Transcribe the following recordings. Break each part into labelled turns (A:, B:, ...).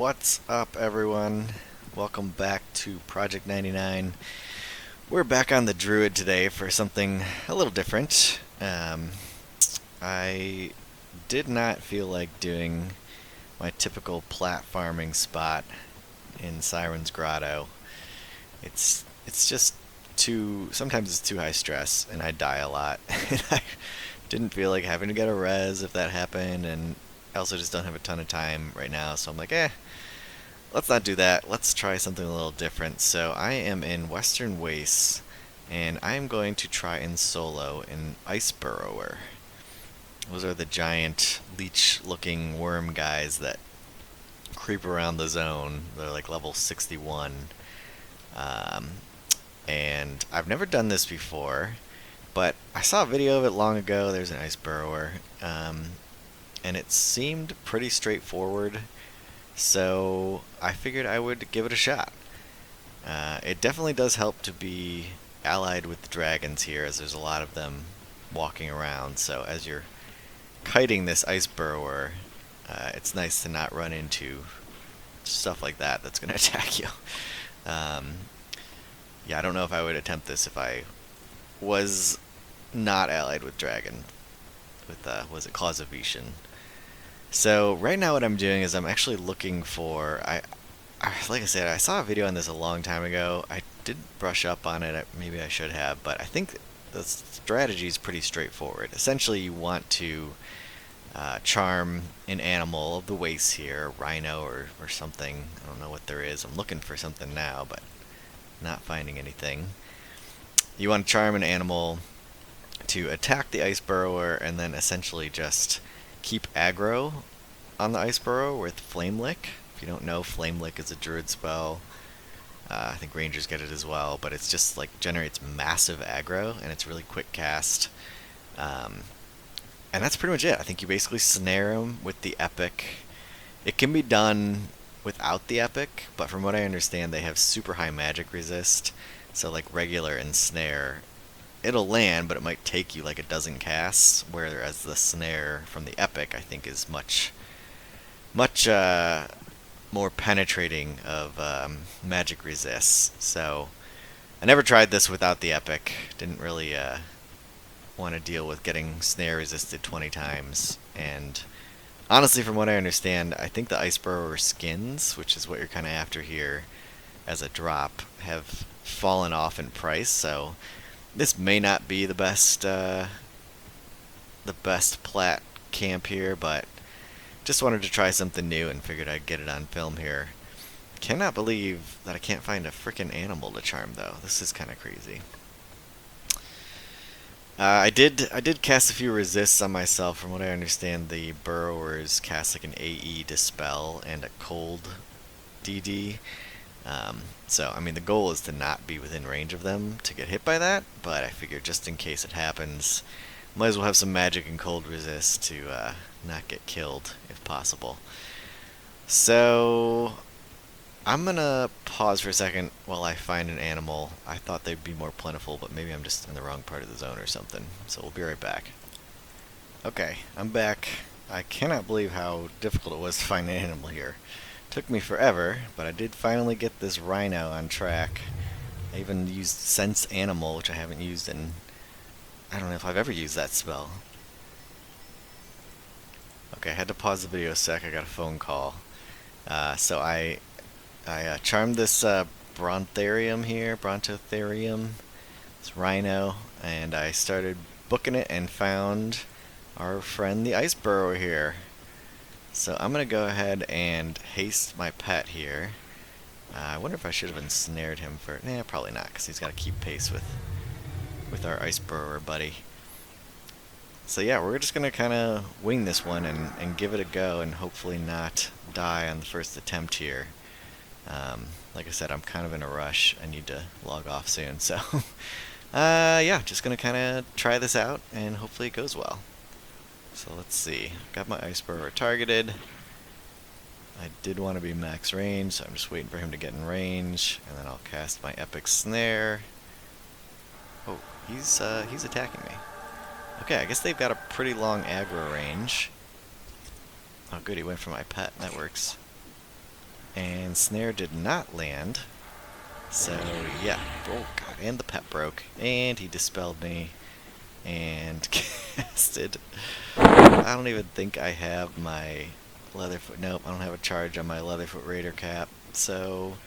A: What's up, everyone? Welcome back to Project 99. We're back on the Druid today for something a little different. I did not feel like doing my typical plat farming spot in Siren's Grotto. It's just sometimes it's too high stress, and I die a lot. And I didn't feel like having to get a res if that happened, and I also just don't have a ton of time right now, so I'm like, let's not do that. Let's try something a little different. So I am in Western Wastes, and I am going to try and solo an Ice Burrower. Those are the giant leech-looking worm guys that creep around the zone. They're like level 61. Um, and I've never done this before, but I saw a video of it long ago. There's an Ice Burrower, and it seemed pretty straightforward. So I figured I would give it a shot. It definitely does help to be allied with the dragons here, as there's a lot of them walking around. So as you're kiting this Ice Burrower, it's nice to not run into stuff like that that's going to attack you. Yeah, I don't know if I would attempt this if I was not allied with dragon, with was it Claws of Vishan. So right now what I'm doing is I'm actually looking for, like I said, I saw a video on this a long time ago. I did brush up on it, maybe I should have, but I think the strategy is pretty straightforward. Essentially you want to charm an animal of the wastes here, rhino or something. I don't know what there is. I'm looking for something now, but not finding anything. You want to charm an animal to attack the Ice Burrower and then essentially just keep aggro on the Ice Burrower with Flame Lick. If you don't know, Flame Lick is a Druid spell. I think Rangers get it as well, but it's just like generates massive aggro and it's really quick cast. And that's pretty much it. I think you basically snare them with the Epic. It can be done without the Epic, but from what I understand, they have super high magic resist. So like regular and snare, it'll land, but it might take you like a dozen casts, whereas the snare from the Epic, I think, is much more penetrating of magic resists. So I never tried this without the Epic. Didn't really want to deal with getting snare resisted 20 times. And honestly, from what I understand, I think the Ice Burrower skins, which is what you're kind of after here as a drop, have fallen off in price. So this may not be the best plat camp here, but just wanted to try something new and figured I'd get it on film here. Cannot believe that I can't find a frickin' animal to charm though. This is kind of crazy. I did cast a few resists on myself. From what I understand, the burrowers cast like an AE dispel and a cold DD. So, I mean, the goal is to not be within range of them to get hit by that, but I figured just in case it happens, might as well have some magic and cold resist to not get killed if possible. So, I'm gonna pause for a second while I find an animal. I thought they'd be more plentiful, but maybe I'm just in the wrong part of the zone or something. So we'll be right back. Okay, I'm back. I cannot believe how difficult it was to find an animal here. Took me forever, but I did finally get this rhino on track. I even used Sense Animal, which I haven't used in... I don't know if I've ever used that spell. Okay, I had to pause the video a sec. I got a phone call. So I charmed this Brontharium here, Brontotherium, this rhino, and I started booking it and found our friend the Ice Burrower here. So I'm going to go ahead and haste my pet here. I wonder if I should have ensnared him for... Nah, probably not, because he's got to keep pace with our Ice Burrower buddy. So yeah, we're just going to kind of wing this one and give it a go and hopefully not die on the first attempt here. Like I said, I'm kind of in a rush. I need to log off soon, so... yeah, just going to kind of try this out and hopefully it goes well. So let's see. Got my Ice Burrower targeted. I did want to be max range, so I'm just waiting for him to get in range, and then I'll cast my Epic Snare. Oh, he's attacking me. Okay, I guess they've got a pretty long aggro range. Oh good, he went for my pet. That works. And snare did not land. So, yeah. Oh, God. And the pet broke. And he dispelled me. And casted. I don't even think I have my Leatherfoot. Nope, I don't have a charge on my Leatherfoot Raider cap. So,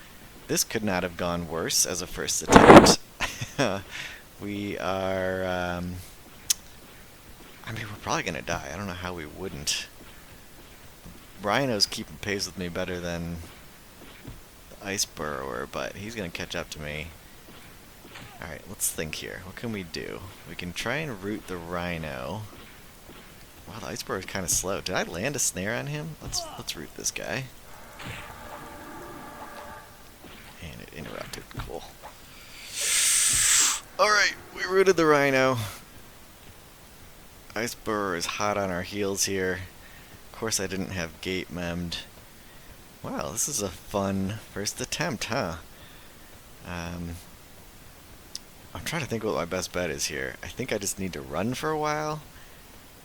A: this could not have gone worse as a first attempt. We are, I mean, we're probably going to die. I don't know how we wouldn't. Rhino's keeping pace with me better than the Ice Burrower, but he's going to catch up to me. Alright, let's think here. What can we do? We can try and root the Rhino. Wow, the Ice Burrower's kind of slow. Did I land a snare on him? Let's root this guy. And it interrupted. Cool. Alright, we rooted the Rhino. Ice Burrower is hot on our heels here. Of course I didn't have gate memmed. Wow, this is a fun first attempt, huh? I'm trying to think what my best bet is here. I think I just need to run for a while.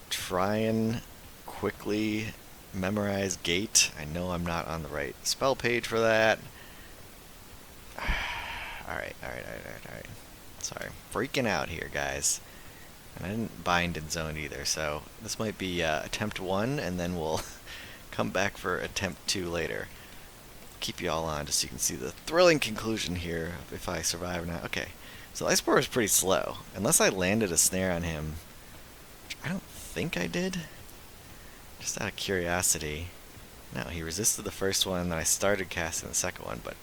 A: Try and quickly memorize gate. I know I'm not on the right spell page for that. Alright. Sorry, freaking out here, guys. And I didn't bind in zone either, so this might be attempt 1, and then we'll come back for attempt 2 later. Keep you all on just so you can see the thrilling conclusion here, if I survive or not. Okay, so Ice Burrower is pretty slow. Unless I landed a snare on him, which I don't think I did. Just out of curiosity. No, he resisted the first one, then I started casting the second one, but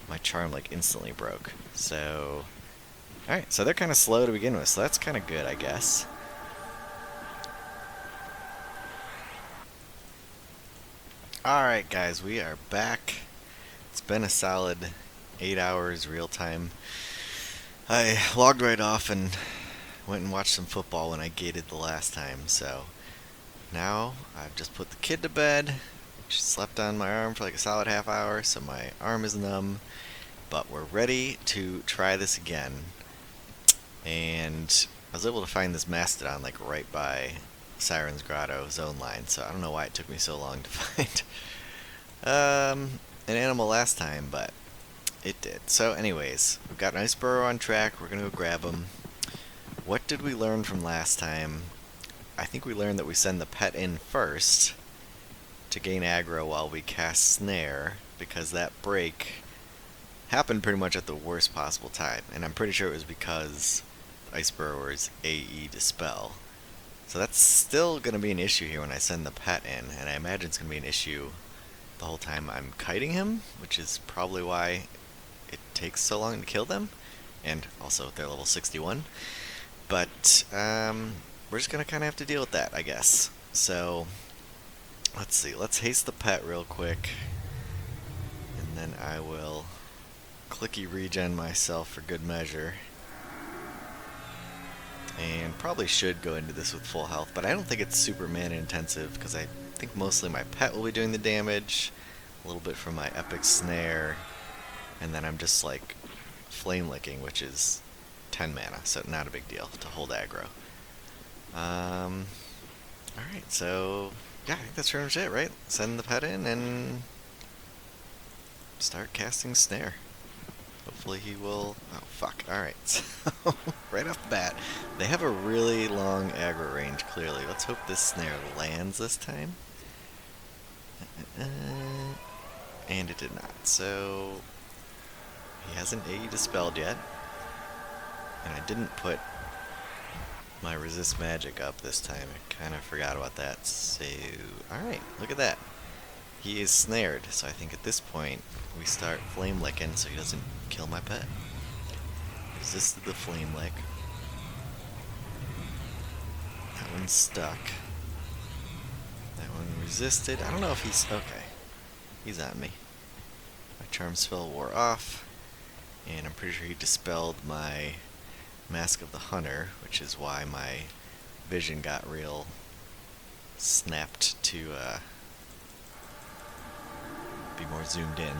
A: my charm like instantly broke. So, alright, so they're kind of slow to begin with, so that's kind of good, I guess. Alright guys, we are back. It's been a solid 8 hours real time. I logged right off and went and watched some football when I gated the last time, so now I've just put the kid to bed. She slept on my arm for like a solid half hour, so my arm is numb. But we're ready to try this again. And I was able to find this Mastodon like right by Siren's Grotto zone line, so I don't know why it took me so long to find an animal last time, but it did. So anyways, we've got an Ice Burrower on track. We're going to go grab him. What did we learn from last time? I think we learned that we send the pet in first to gain aggro while we cast Snare, because that break happened pretty much at the worst possible time, and I'm pretty sure it was because Ice Burrower's AE Dispel. So that's still going to be an issue here when I send the pet in, and I imagine it's going to be an issue the whole time I'm kiting him, which is probably why it takes so long to kill them, and also they're level 61. But we're just going to kind of have to deal with that, I guess. So let's see, let's haste the pet real quick, and then I will clicky regen myself for good measure. And probably should go into this with full health, but I don't think it's super mana intensive, because I think mostly my pet will be doing the damage, a little bit from my epic snare, and then I'm just like flame licking, which is 10 mana, so not a big deal to hold aggro. Alright, so yeah, I think that's pretty much it, right? Send the pet in and start casting snare. Hopefully he will... Oh, fuck. Alright, so right off the bat, they have a really long aggro range, clearly. Let's hope this snare lands this time. And it did not. So he hasn't AE Dispelled yet. And I didn't put my resist magic up this time. I kind of forgot about that. So, alright, look at that. He is snared, so I think at this point we start flame licking so he doesn't kill my pet. Resisted the flame lick. That one's stuck. That one resisted. I don't know if he's... Okay. He's on me. My charm spell wore off, and I'm pretty sure he dispelled my Mask of the Hunter, which is why my vision got real snapped to be more zoomed in.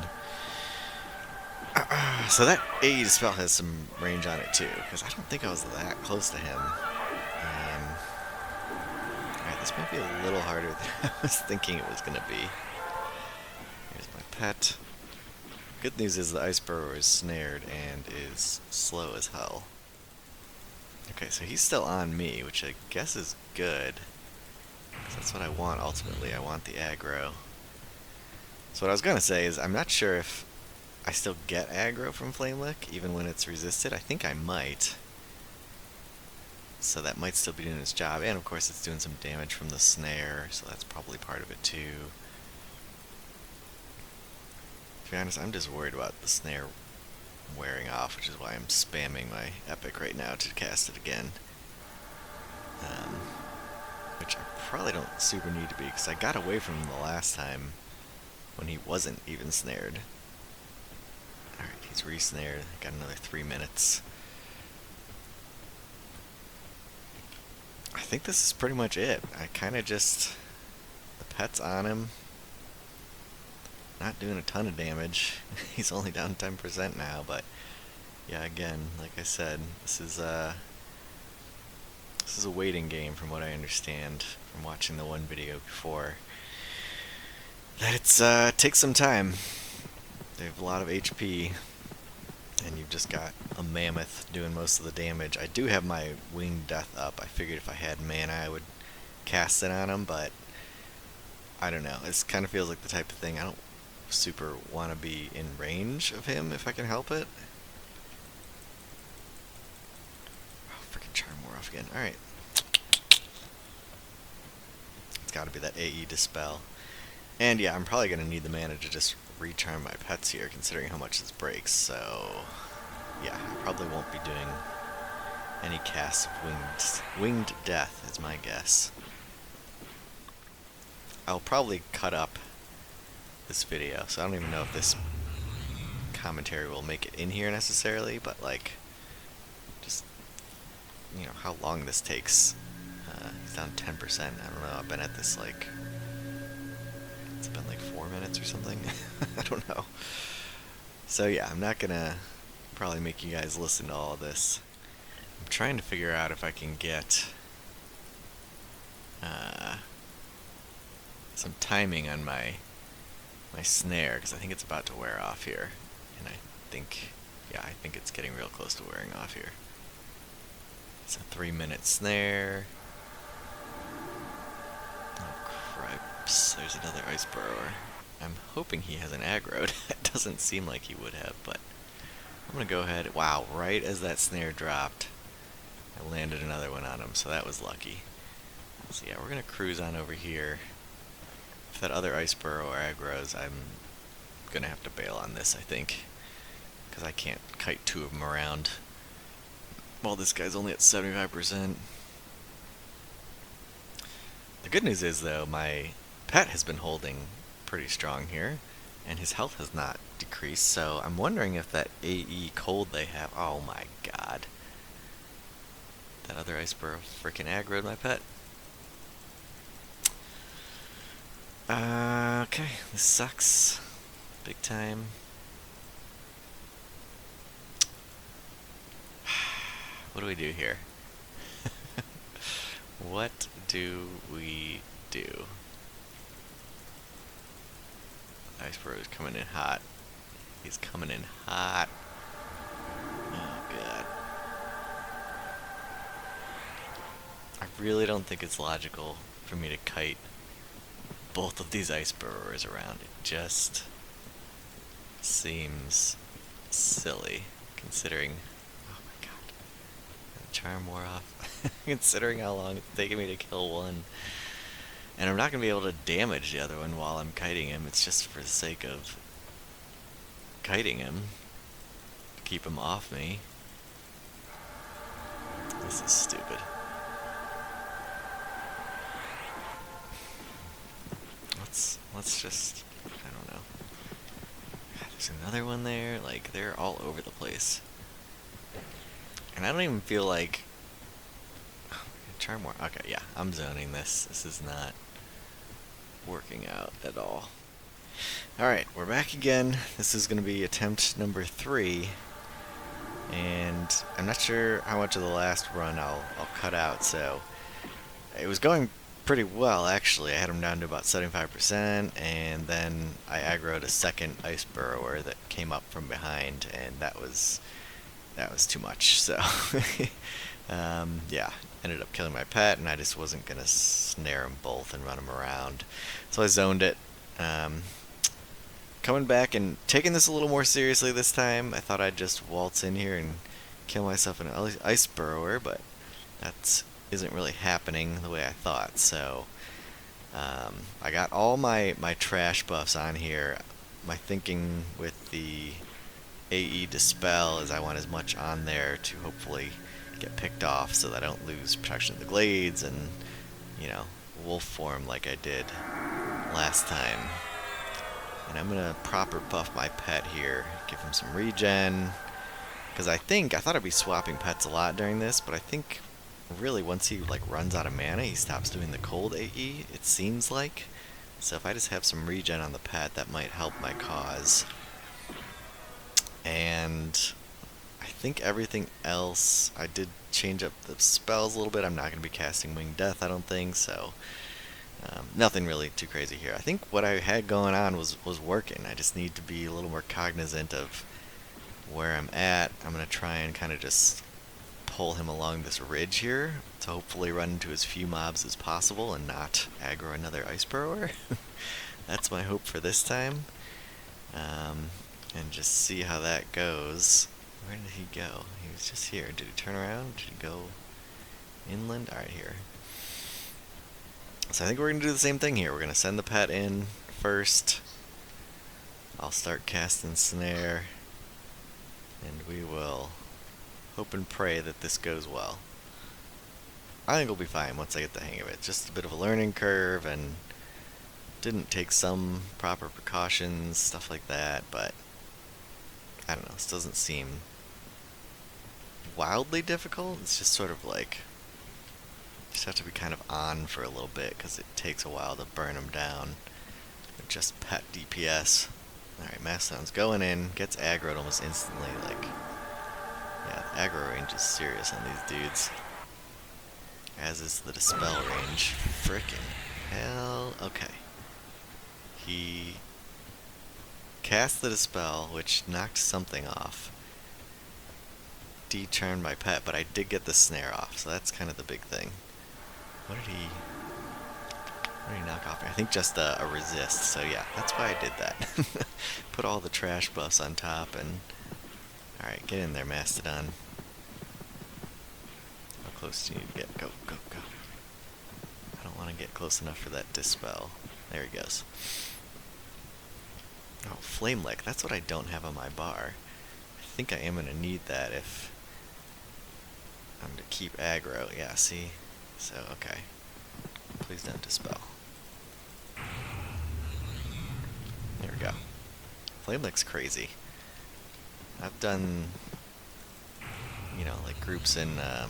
A: So that AE Dispel has some range on it too, because I don't think I was that close to him. Alright, this might be a little harder than I was thinking it was going to be. Here's my pet. Good news is the Ice Burrower is snared and is slow as hell. Okay, so he's still on me, which I guess is good. 'Cause that's what I want ultimately. I want the aggro. So what I was gonna say is I'm not sure if I still get aggro from Flame Lick, even when it's resisted. I think I might. So that might still be doing its job. And of course it's doing some damage from the snare, so that's probably part of it too. To be honest, I'm just worried about the snare wearing off, which is why I'm spamming my epic right now to cast it again. Which I probably don't super need to be, because I got away from him the last time when he wasn't even snared. Alright, he's re-snared. Got another 3 minutes. I think this is pretty much it. I kind of just... The pet's on him. Not doing a ton of damage. He's only down 10% now, but... Yeah, again, like I said, this is a waiting game from what I understand from watching the one video before. That it takes some time. They have a lot of HP, and you've just got a mammoth doing most of the damage. I do have my Winged Death up. I figured if I had mana I would cast it on him, but I don't know. It kind of feels like the type of thing I don't super want to be in range of him if I can help it. Oh, freaking Charm wore off again. Alright. It's gotta be that AE Dispel. And yeah, I'm probably going to need the mana to just recharm my pets here, considering how much this breaks, so... Yeah, I probably won't be doing any casts of Winged Death, is my guess. I'll probably cut up this video, so I don't even know if this commentary will make it in here necessarily, but like, just, you know, how long this takes. He's down 10%, I don't know, I've been at this like... It's been like 4 minutes or something. I don't know. So yeah, I'm not gonna probably make you guys listen to all of this. I'm trying to figure out if I can get some timing on my snare, because I think it's about to wear off here. And I think it's getting real close to wearing off here. It's a 3-minute snare. Oh cripes, there's another Ice Burrower. I'm hoping he has an aggro. It doesn't seem like he would have, but I'm gonna go ahead. Wow, right as that snare dropped, I landed another one on him, so that was lucky. So yeah, we're gonna cruise on over here. If that other Ice Burrower aggroes, I'm gonna have to bail on this, I think, because I can't kite 2 of them around. Well, this guy's only at 75%. The good news is, though, my pet has been holding pretty strong here, and his health has not decreased, so I'm wondering if that AE cold they have... Oh my god. That other Ice Burrow freaking aggroed my pet. Okay, this sucks. Big time. What do we do here? What do we do? Ice Burrow's coming in hot. He's coming in hot. Oh god. I really don't think it's logical for me to kite both of these Ice Burrowers around. It just seems silly, considering... Oh my god. The charm wore off. Considering how long it's taken me to kill one. And I'm not going to be able to damage the other one while I'm kiting him. It's just for the sake of kiting him. To keep him off me. This is stupid. Let's just... I don't know. God, there's another one there. Like, they're all over the place. And I don't even feel like... Charm War. Okay, yeah, I'm zoning this. This is not working out at all. Alright, we're back again. This is going to be attempt number 3. And I'm not sure how much of the last run I'll cut out, so... It was going pretty well, actually. I had him down to about 75%, and then I aggroed a second Ice Burrower that came up from behind, and that was too much. So, yeah, ended up killing my pet, and I just wasn't gonna snare them both and run them around. So I zoned it. Um, Coming back and taking this a little more seriously this time. I thought I'd just waltz in here and kill myself an Ice Burrower, but that isn't really happening the way I thought. So I got all my trash buffs on here. My thinking with the AE Dispel is I want as much on there to hopefully get picked off so that I don't lose protection of the glades and, wolf form like I did last time. And I'm gonna proper buff my pet here, give him some regen, because I thought I'd be swapping pets a lot during this, but I think really once he runs out of mana, he stops doing the cold AE, it seems like. So if I just have some regen on the pet, that might help my cause. And I think everything else, I did change up the spells a little bit. I'm not going to be casting Winged Death, I don't think, so nothing really too crazy here. I think what I had going on was working. I just need to be a little more cognizant of where I'm at. I'm going to try and kind of just pull him along this ridge here to hopefully run into as few mobs as possible and not aggro another Ice Burrower. That's my hope for this time. And just see how that goes. Where did he go? He was just here. Did he turn around? Did he go inland? Alright, here. So I think we're going to do the same thing here. We're going to send the pet in first. I'll start casting Snare. And we will hope and pray that this goes well. I think we'll be fine once I get the hang of it. Just a bit of a learning curve and didn't take some proper precautions, stuff like that, but I don't know, this doesn't seem wildly difficult. It's just sort of like just have to be kind of on for a little bit because it takes a while to burn them down with just pet DPS. Alright, Mastodon's going in, gets aggroed almost instantly. Yeah, the aggro range is serious on these dudes. As is the dispel range. Frickin' hell. Okay. He cast the dispel, which knocked something off. Deturned my pet, but I did get the snare off, so that's kind of the big thing. What did he knock off? I think just a resist, so yeah, that's why I did that. Put all the trash buffs on top and... Alright, get in there, Mastodon. How close do you need to get? Go, go, go. I don't want to get close enough for that dispel. There he goes. Oh, Flame Lick. That's what I don't have on my bar. I think I am going to need that if I'm to keep aggro. Yeah, see? So, okay. Please don't dispel. There we go. Flame Lick's crazy. I've done, groups in, what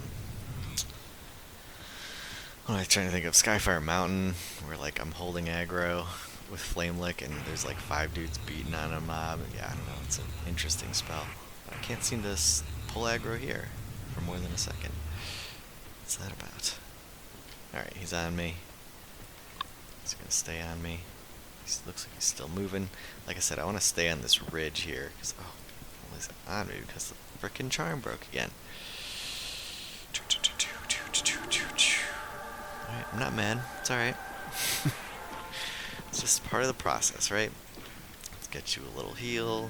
A: am I trying to think of? Skyfire Mountain, where, I'm holding aggro with Flame Lick, and there's, 5 dudes beating on a mob. Yeah, I don't know, it's an interesting spell. I can't seem to pull aggro here for more than a second. What's that about? Alright, he's on me. He's gonna stay on me. He looks like he's still moving. Like I said, I want to stay on this ridge here, because, he's on me because the frickin' charm broke again. Alright, I'm not mad. It's alright. It's just part of the process, right? Let's get you a little heal.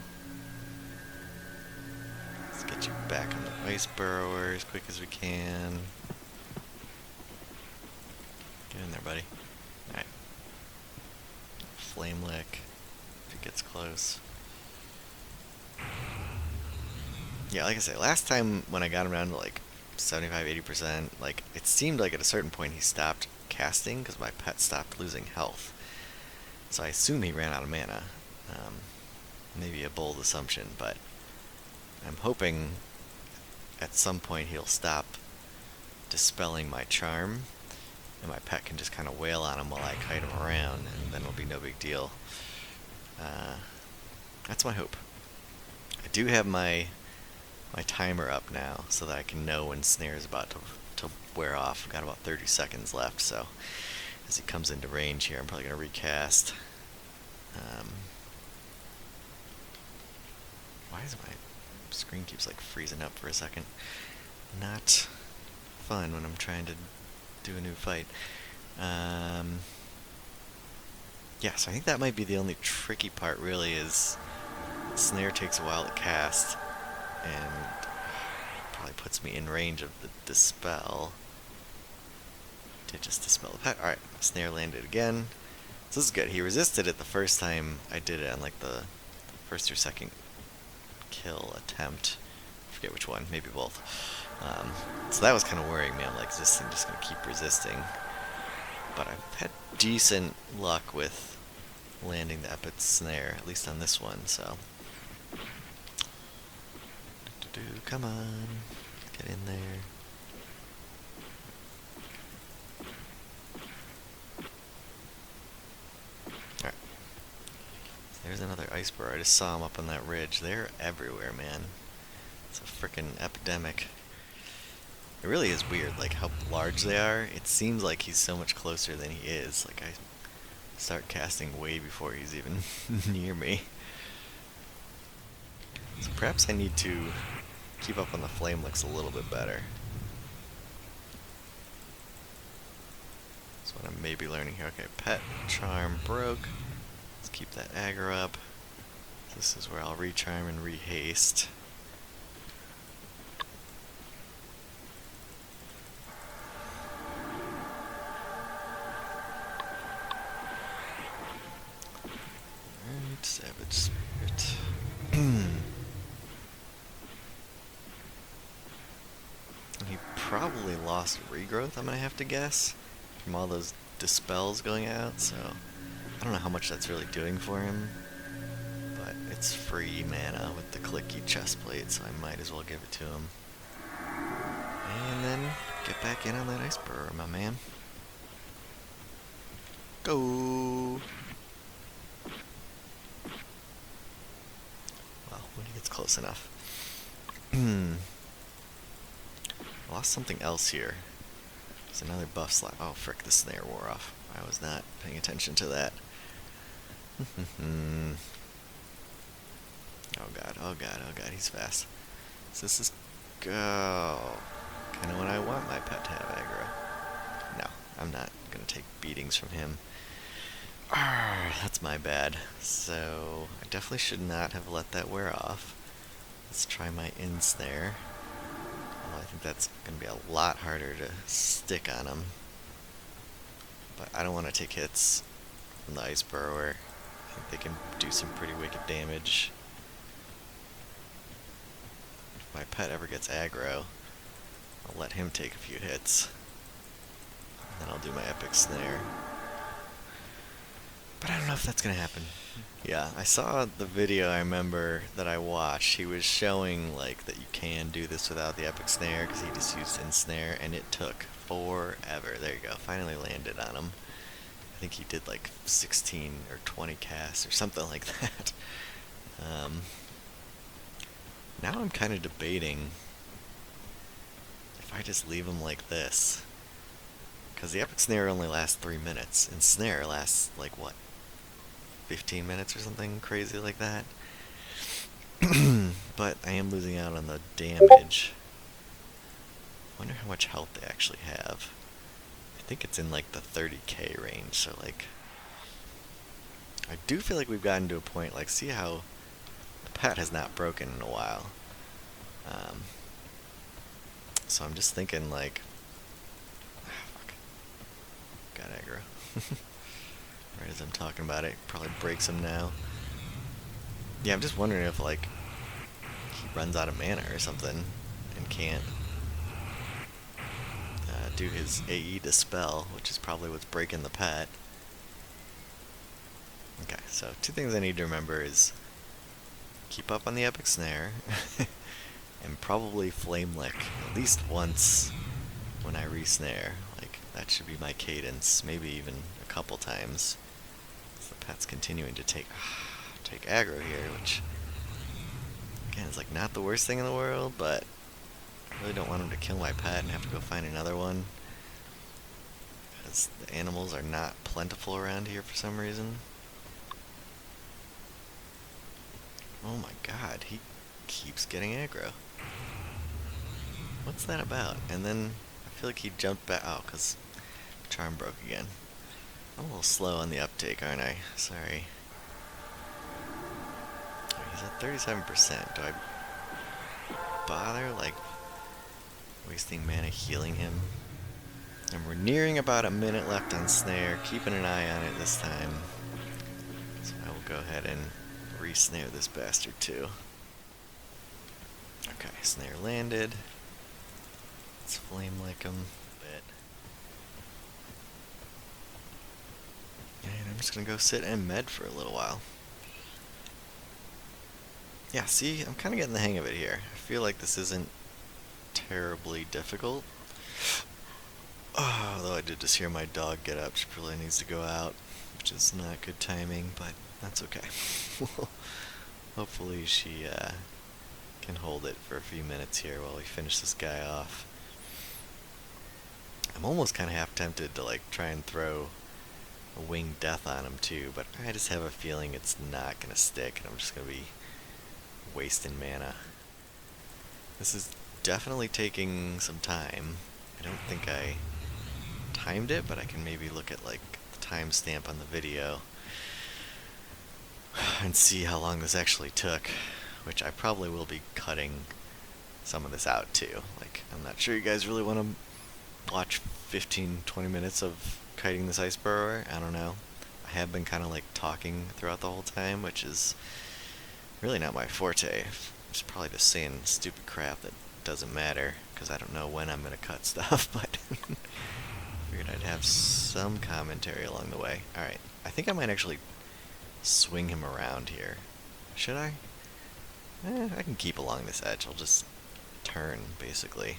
A: Let's get you back on the Ice Burrower as quick as we can. Get in there, buddy. Alright. Flame Lick. If it gets close. Yeah, like I say, last time when I got him down to 75-80%, it seemed like at a certain point he stopped casting because my pet stopped losing health. So I assume he ran out of mana. Maybe a bold assumption, but I'm hoping at some point he'll stop dispelling my charm, and my pet can just kind of wail on him while I kite him around, and then it'll be no big deal. That's my hope. I do have my timer up now, so that I can know when snare is about to wear off. I've got about 30 seconds left, so as he comes into range here. I'm probably going to recast. Why is my screen keeps like freezing up for a second? Not fun when I'm trying to do a new fight. Yeah, so I think that might be the only tricky part really is snare takes a while to cast and probably puts me in range of the dispel. Did just dispel the pet. Alright, snare landed again. So this is good. He resisted it the first time I did it on like the first or second kill attempt. I forget which one, maybe both. So that was kind of worrying me. I'm like, is this thing just going to keep resisting? But I've had decent luck with landing the epic snare, at least on this one, so. Come on, get in there. Alright. There's another ice burrower. I just saw him up on that ridge. They're everywhere, man. It's a frickin' epidemic. It really is weird, like, how large they are. It seems like he's so much closer than he is. Like, I start casting way before he's even near me. So perhaps I need to keep up on the flame licks a little bit better. That's what I'm maybe learning here. Okay, pet charm broke. Let's keep that aggro up. This is where I'll recharm and rehaste. Alright, Savage Spirit. He probably lost regrowth, I'm gonna have to guess, from all those dispels going out, so I don't know how much that's really doing for him, but it's free mana with the clicky chestplate, so I might as well give it to him. And then get back in on that ice burrower, my man. Go! Well, when he gets close enough. Lost something else here. There's another buff slot. Oh, frick, the snare wore off. I was not paying attention to that. Oh god, oh god, oh god, he's fast. So this is go. Kind of when I want my pet to have aggro. No, I'm not gonna take beatings from him. That's my bad. So I definitely should not have let that wear off. Let's try my ensnare. I think that's going to be a lot harder to stick on him. But I don't want to take hits from the ice burrower. I think they can do some pretty wicked damage. If my pet ever gets aggro, I'll let him take a few hits. And then I'll do my epic snare. But I don't know if that's going to happen. Yeah, I saw the video I remember that I watched. He was showing like that you can do this without the epic snare because he just used ensnare and it took forever. There you go, finally landed on him. I think he did like 16 or 20 casts or something like that. Now I'm kind of debating if I just leave him like this. Because the epic snare only lasts 3 minutes and snare lasts like what? 15 minutes or something crazy like that. But I am losing out on the damage. I wonder how much health they actually have. I think it's in like the 30k range, so like I do feel like we've gotten to a point, like see how the pet has not broken in a while. So I'm just thinking like fuck. Got aggro. Right as I'm talking about it, probably breaks him now. Yeah, I'm just wondering if, like, he runs out of mana or something and can't do his AE Dispel, which is probably what's breaking the pet. Okay, so 2 things I need to remember is keep up on the epic snare and probably flame lick at least once when I re-snare. Like, that should be my cadence, maybe even a couple times. The pet's continuing to take aggro here, which again is like not the worst thing in the world, but I really don't want him to kill my pet and have to go find another one. The animals are not plentiful around here for some reason. Oh my god, he keeps getting aggro. What's that about? And then I feel like he jumped back. Oh, because charm broke again. I'm a little slow on the uptake, aren't I? Sorry. Oh, he's at 37%. Do I bother, like, wasting mana healing him? And we're nearing about a minute left on snare. Keeping an eye on it this time. So I will go ahead and re-snare this bastard too. Okay, snare landed. Let's flame lick him a bit. And I'm just gonna go sit and med for a little while. Yeah, see, I'm kind of getting the hang of it here. I feel like this isn't terribly difficult. Oh, although I did just hear my dog get up. She probably needs to go out, which is not good timing, but that's okay. Hopefully she can hold it for a few minutes here while we finish this guy off. I'm almost kind of half tempted to like try and throw a winged death on him too, but I just have a feeling it's not gonna stick, and I'm just gonna be wasting mana. This is definitely taking some time. I don't think I timed it, but I can maybe look at like the timestamp on the video and see how long this actually took, which I probably will be cutting some of this out too. Like, I'm not sure you guys really want to watch 15-20 minutes of kiting this ice burrower. I don't know. I have been kind of like talking throughout the whole time, which is really not my forte. I'm just probably just saying stupid crap that doesn't matter, because I don't know when I'm going to cut stuff, but figured I'd have some commentary along the way. Alright, I think I might actually swing him around here. Should I? I can keep along this edge. I'll just turn, basically.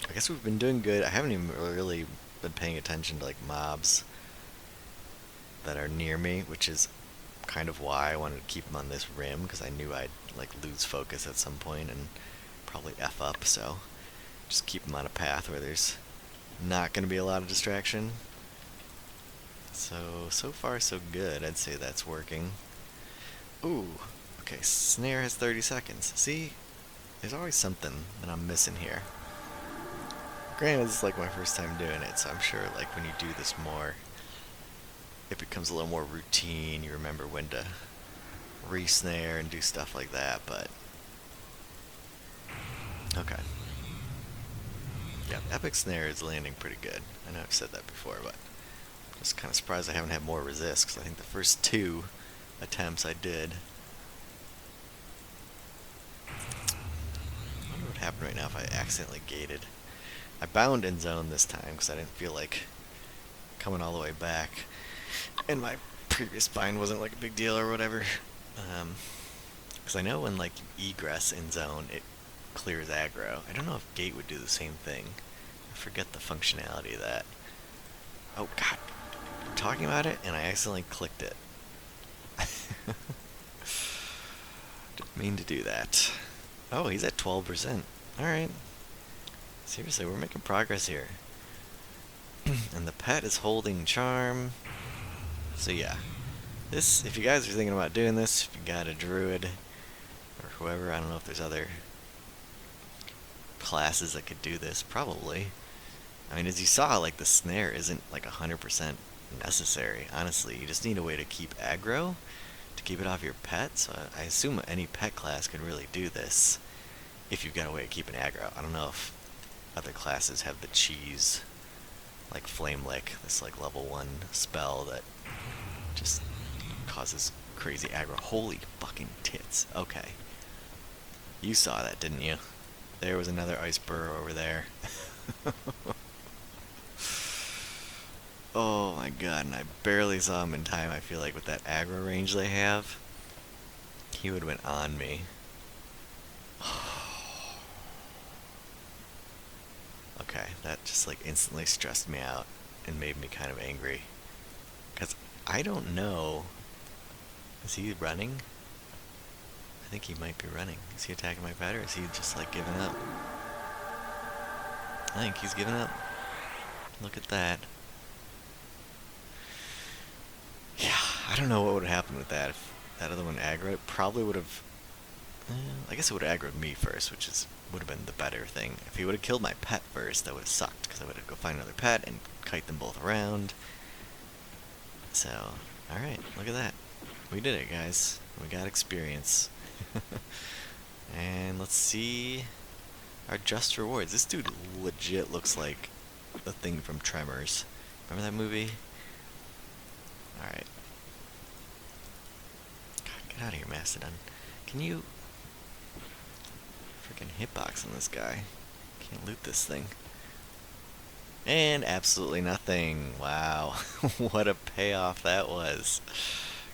A: I guess we've been doing good. I haven't even really been paying attention to like mobs that are near me, which is kind of why I wanted to keep them on this rim, because I knew I'd like lose focus at some point and probably F up, so just keep them on a path where there's not going to be a lot of distraction. So far so good. I'd say that's working. Ooh, okay, snare has 30 seconds. See, there's always something that I'm missing here. Granted, this is like my first time doing it, so I'm sure like when you do this more, it becomes a little more routine. You remember when to re-snare and do stuff like that, but okay. Yeah, Epic Snare is landing pretty good. I know I've said that before, but I'm just kind of surprised I haven't had more resist, because I think the first 2 attempts I did. I wonder what happened right now if I accidentally gated. I bound in zone this time because I didn't feel like coming all the way back, and my previous bind wasn't like a big deal or whatever. Because I know when like you egress in zone, it clears aggro. I don't know if gate would do the same thing. I forget the functionality of that. Oh god, I'm talking about it and I accidentally clicked it. Didn't mean to do that. Oh, he's at 12%. Alright. Seriously, we're making progress here. And the pet is holding charm. So yeah. This, if you guys are thinking about doing this, if you got a druid or whoever, I don't know if there's other classes that could do this, probably. I mean, as you saw, like the snare isn't like 100% necessary. Honestly, you just need a way to keep aggro, to keep it off your pet. So I assume any pet class could really do this if you've got a way of keeping aggro. I don't know if other classes have the cheese, like Flame Lick, this like level 1 spell that just causes crazy aggro. Holy fucking tits. Okay. You saw that, didn't you? There was another ice burrower over there. Oh my god, and I barely saw him in time. I feel like with that aggro range they have, he would have went on me. Okay, that just like instantly stressed me out and made me kind of angry. Because I don't know. Is he running? I think he might be running. Is he attacking my pet, or is he just like giving up? I think he's giving up. Look at that. Yeah, I don't know what would have happened with that. If that other one aggroed, it probably would have. I guess it would have aggroed me first, which would have been the better thing. If he would have killed my pet first, that would have sucked, because I would have to go find another pet and kite them both around. So, alright, look at that. We did it, guys. We got experience. And let's see our just rewards. This dude legit looks like the thing from Tremors. Remember that movie? Alright. God, get out of here, Mastodon. Can you... Freaking hitbox on this guy. Can't loot this thing. And absolutely nothing. Wow. What a payoff that was.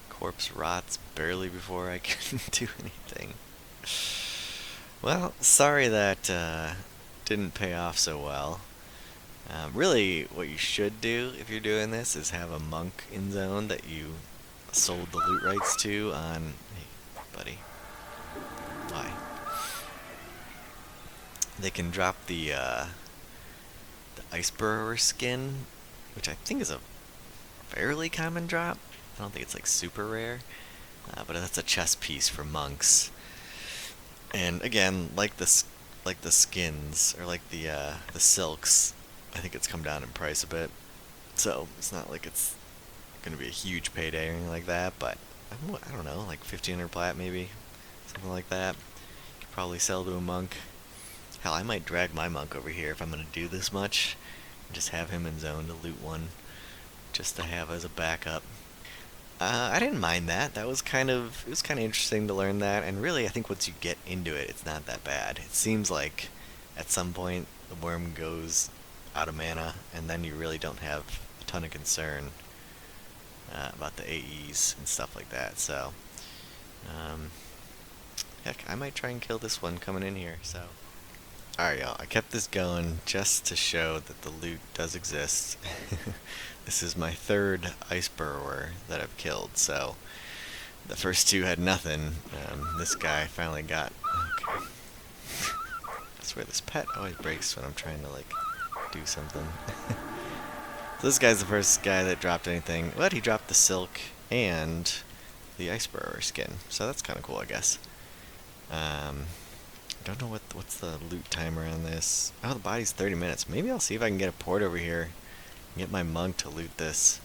A: Corpse rots barely before I can do anything. Well, sorry that didn't pay off so well. Really, what you should do if you're doing this is have a monk in zone that you sold the loot rights to on... Hey, buddy. Why? They can drop the Ice Burrower skin, which I think is a fairly common drop. I don't think it's like super rare, but that's a chest piece for monks. And again, like the skins or like the silks, I think it's come down in price a bit. So it's not like it's gonna be a huge payday or anything like that. But I don't know, like 1500 plat maybe, something like that. Could probably sell to a monk. Hell, I might drag my monk over here if I'm gonna do this much, and just have him in zone to loot one, just to have as a backup. I didn't mind that. It was kind of interesting to learn that, and really, I think once you get into it, it's not that bad. It seems like at some point the worm goes out of mana, and then you really don't have a ton of concern about the AEs and stuff like that. So, heck, I might try and kill this one coming in here. So, alright, y'all. I kept this going just to show that the loot does exist. This is my third Ice Burrower that I've killed, so the first two had nothing. This guy finally got... Okay. I swear this pet always breaks when I'm trying to, like, do something. So this guy's the first guy that dropped anything. But he dropped the silk and the Ice Burrower skin, so that's kind of cool, I guess. Don't know what's the loot timer on this. Oh, the body's 30 minutes. Maybe I'll see if I can get a port over here. Get my monk to loot this.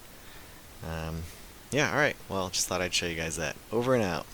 A: Yeah, alright. Well, just thought I'd show you guys that. Over and out.